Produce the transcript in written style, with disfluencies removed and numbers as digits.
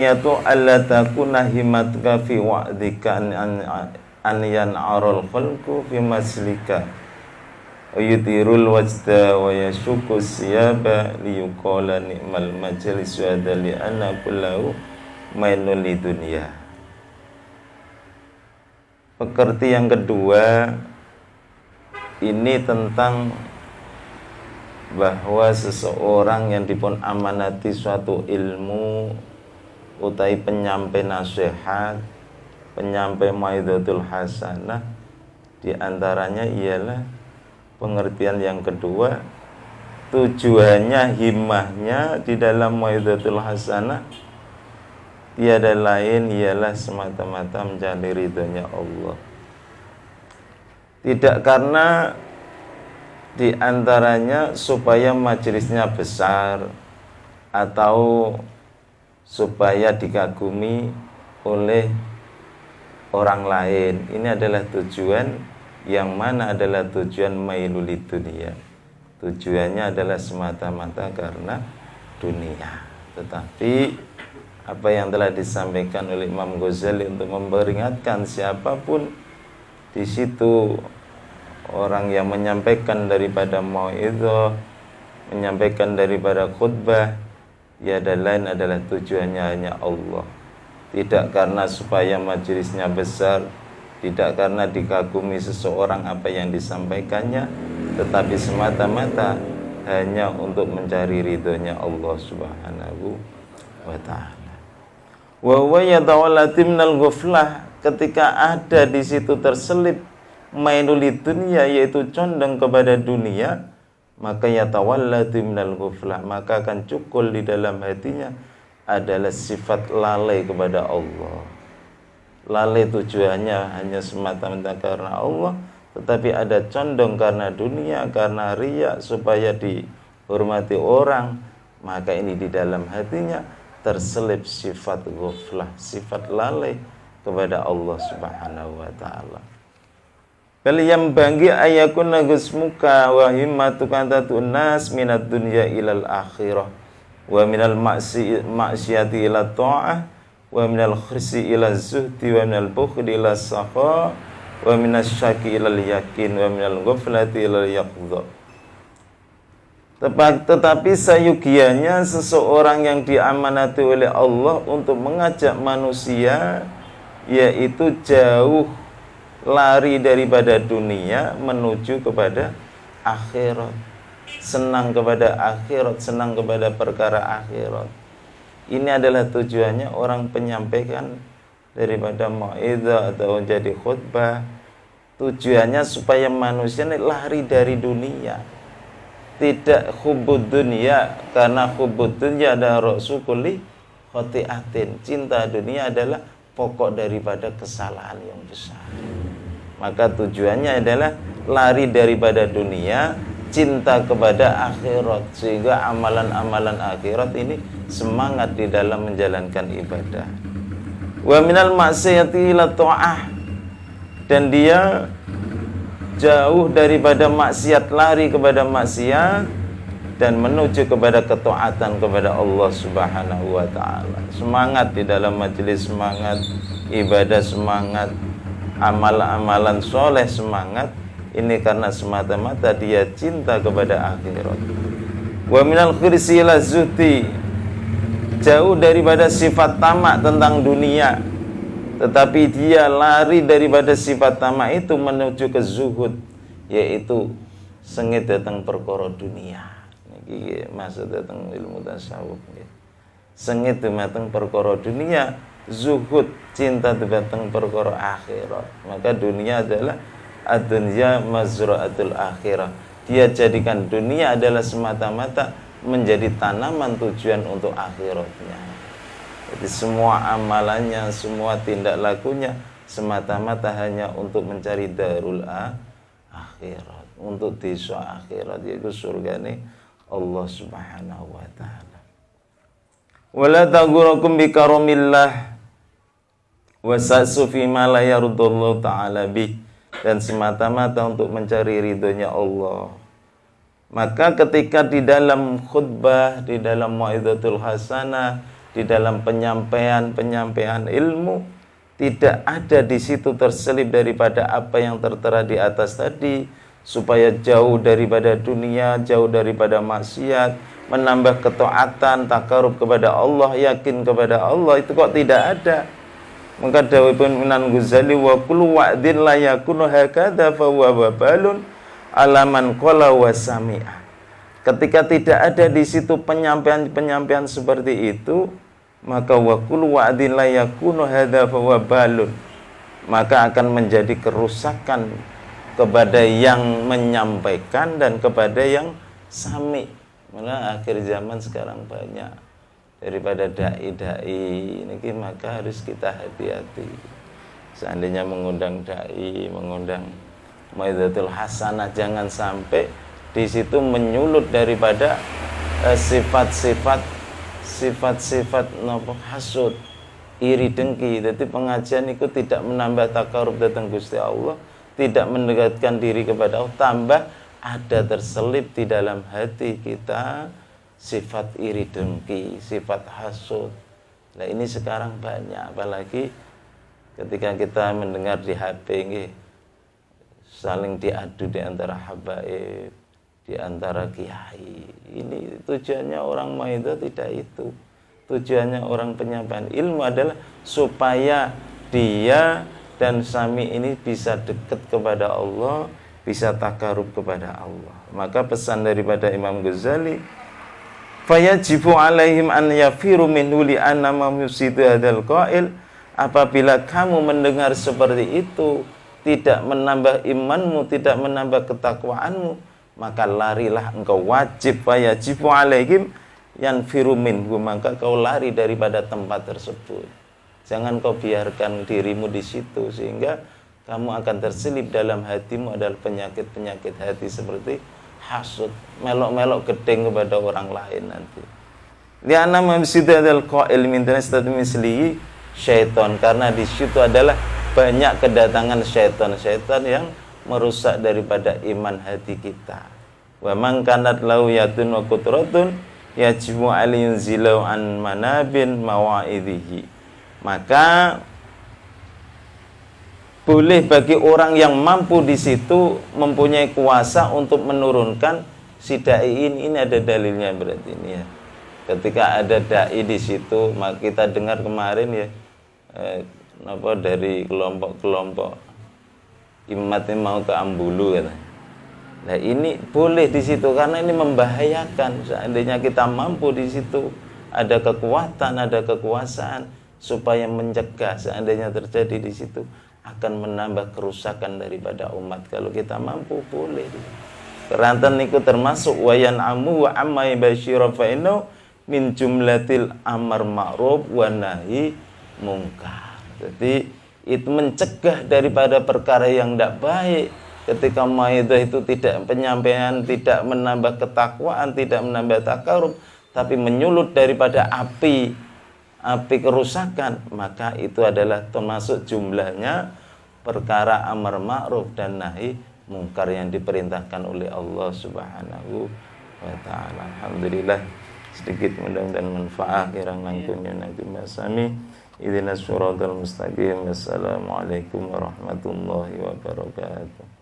yaitu alla takuna himatka fi wa'dika an yan'arul khalqu fi maslika yutirul wajda wa yashuku siyaba liyuqala ni'mal majlis wa li anna kullahu mainul lidunya. Pekerti yang kedua ini tentang bahwa seseorang yang dipun amanati suatu ilmu utai penyampai nasihat, penyampai mau'izatul hasanah, di antaranya ialah pengertian yang kedua, tujuannya, himmahnya di dalam mau'izatul hasanah tiada lain ialah semata-mata mencari ridhonya Allah. Tidak karena di antaranya supaya majelisnya besar atau supaya dikagumi oleh orang lain. Ini adalah tujuan yang mana adalah tujuan mailulid dunia. Tujuannya adalah semata-mata karena dunia. Tetapi apa yang telah disampaikan oleh Imam Ghazali untuk memperingatkan siapapun di situ orang yang menyampaikan daripada mau'izah, menyampaikan daripada khutbah, tiada lain adalah tujuannya hanya Allah. Tidak karena supaya majelisnya besar, tidak karena dikagumi seseorang apa yang disampaikannya, tetapi semata-mata hanya untuk mencari ridhonya Allah Subhanahu wa ta'ala. Wa huwa yatawalla timnal ghaflah, ketika ada di situ terselip mainulid dunia, yaitu condong kepada dunia, maka yatawallatu minal ghaflah, maka akan cukul di dalam hatinya adalah sifat lalai kepada Allah. Lalai tujuannya hanya semata-mata karena Allah, tetapi ada condong karena dunia, karena riya, supaya dihormati orang, maka ini di dalam hatinya terselip sifat ghaflah, sifat lalai kepada Allah Subhanahu wa ta'ala. Bal yang bagi ayakuna gusmuka wa himmatuka tatun nas minad dunya ilal akhirah wa minal ma'siyati ila ta'ah wa minal khirsi ila zuhdi wa minal bukhdi ila sakha wa minas syaki ilal yakin wa minal ghaflati ilal yaqdha. Tetapi sayugianya seseorang yang diamanati oleh Allah untuk mengajak manusia, yaitu jauh lari daripada dunia menuju kepada akhirat, senang kepada akhirat, senang kepada perkara akhirat. Ini adalah tujuannya orang penyampaikan daripada mau'izah atau jadi khutbah. Tujuannya supaya manusia ini lari dari dunia, tidak hubbud dunia, karena hubbud dunia adalah ra'su kulli khati'atin. Cinta dunia adalah pokok daripada kesalahan yang besar. Maka tujuannya adalah lari daripada dunia, cinta kepada akhirat, sehingga amalan-amalan akhirat ini semangat di dalam menjalankan ibadah. Wa minal ma'siyati ila ta'ah, dan dia jauh daripada maksiat, lari kepada maksiat dan menuju kepada ketaatan kepada Allah Subhanahu wa ta'ala. Semangat di dalam majelis, semangat ibadah, semangat amalan-amalan soleh, semangat ini karena semata-mata dia cinta kepada akhirat. Wa minal khirsi ila zuhdi, jauh daripada sifat tamak tentang dunia, tetapi dia lari daripada sifat tamak itu menuju ke zuhud, yaitu sengit datang perkara dunia. Iki maksud datang ilmu tasawuf. Sengit datang perkara dunia, zuhud cinta datang perkara akhirat. Maka dunia adalah ad-dunya mazra'atul akhirah. Dia jadikan dunia adalah semata-mata menjadi tanaman tujuan untuk akhiratnya. Jadi semua amalannya, semua tindak lakunya semata-mata hanya untuk mencari darul akhirat, untuk desa akhirat, yaitu surgane Allah Subhanahu wa ta'ala. Wala taghurrakum bi karamillah wa sa'su fi ma la yardallahu ta'ala bi, dan semata-mata untuk mencari ridhonya Allah. Maka ketika di dalam khutbah, di dalam mau'izatul hasanah, di dalam penyampaian ilmu, tidak ada di situ terselip daripada apa yang tertera di atas tadi, supaya jauh daripada dunia, jauh daripada maksiat, menambah ketaatan, takarub kepada Allah, yakin kepada Allah, itu kok tidak ada. Maka dawuhipun Imam Ghazali, wa kullu wa'din la yakunu hakadha fa huwa wabalun alaman qala wa sami'a. Ketika tidak ada di situ penyampaian seperti itu, maka wa kullu wa'din la yakunu hadza fa huwa balun, maka akan menjadi kerusakan kepada yang menyampaikan dan kepada yang sami. Malah akhir zaman sekarang banyak daripada dai-dai ini, maka harus kita hati-hati. Seandainya mengundang dai, mengundang mau'izatul hasanah, jangan sampai di situ menyulut daripada sifat-sifat nopo hasud, iri dengki. Jadi pengajian itu tidak menambah takarub datang Gusti Allah, tidak mendekatkan diri kepada Allah, tambah ada terselip di dalam hati kita sifat iri dengki, sifat hasud. Nah ini sekarang banyak, apalagi ketika kita mendengar di HP ini, saling diadu di antara habaib, di antara kiai. Ini tujuannya orang mau'izah tidak itu. Tujuannya orang penyampaian ilmu adalah supaya dia dan sami ini bisa dekat kepada Allah, bisa takarub kepada Allah. Maka pesan daripada Imam Ghazali, fayajibu alaihim an yafiru minhu li anna ma yusidu hadzal qail. Apabila kamu mendengar seperti itu, tidak menambah imanmu, tidak menambah ketakwaanmu, maka larilah engkau, wajib, fayajibu alaihim yanfiru minhu, maka kau lari daripada tempat tersebut. Jangan kau biarkan dirimu di situ, sehingga kamu akan terselip dalam hatimu adalah penyakit-penyakit hati seperti hasud, melok-melok gedeng kepada orang lain nanti. Li'anna mamsidadal qail min tanastatu mislihi syaitan, karena di situ adalah banyak kedatangan syaitan yang merusak daripada iman hati kita. Wa man kanat lahu yatun wa qutratun yajibu aliyun zilau an manabin mawa'idhihi. Maka boleh bagi orang yang mampu di situ, mempunyai kuasa untuk menurunkan si dai ini ada dalilnya berarti ini ya. Ketika ada dai di situ, maka kita dengar kemarin ya, dari kelompok-kelompok imat ini mau ke Ambulu katanya. Nah ini boleh di situ karena ini membahayakan. Seandainya kita mampu di situ, ada kekuatan, ada kekuasaan supaya mencegah, seandainya terjadi di situ akan menambah kerusakan daripada umat. Kalau kita mampu boleh. Kerantan niku termasuk wayan amu wa amai basyira fa inna min jumlatil amar ma'ruf wa nahi mungkar. Jadi itu mencegah daripada perkara yang tidak baik. Ketika mau'izah itu tidak penyampaian, tidak menambah ketakwaan, tidak menambah takarub, tapi menyulut daripada api kerusakan, maka itu adalah termasuk jumlahnya perkara amar ma'ruf dan nahi mungkar yang diperintahkan oleh Allah Subhanahu wa ta'ala. Alhamdulillah, sedikit mudah-mudahan manfaat kirang langkung ya nabi masami. Ihdinas siratal mustaqim. Wassalamualaikum warahmatullahi wabarakatuh.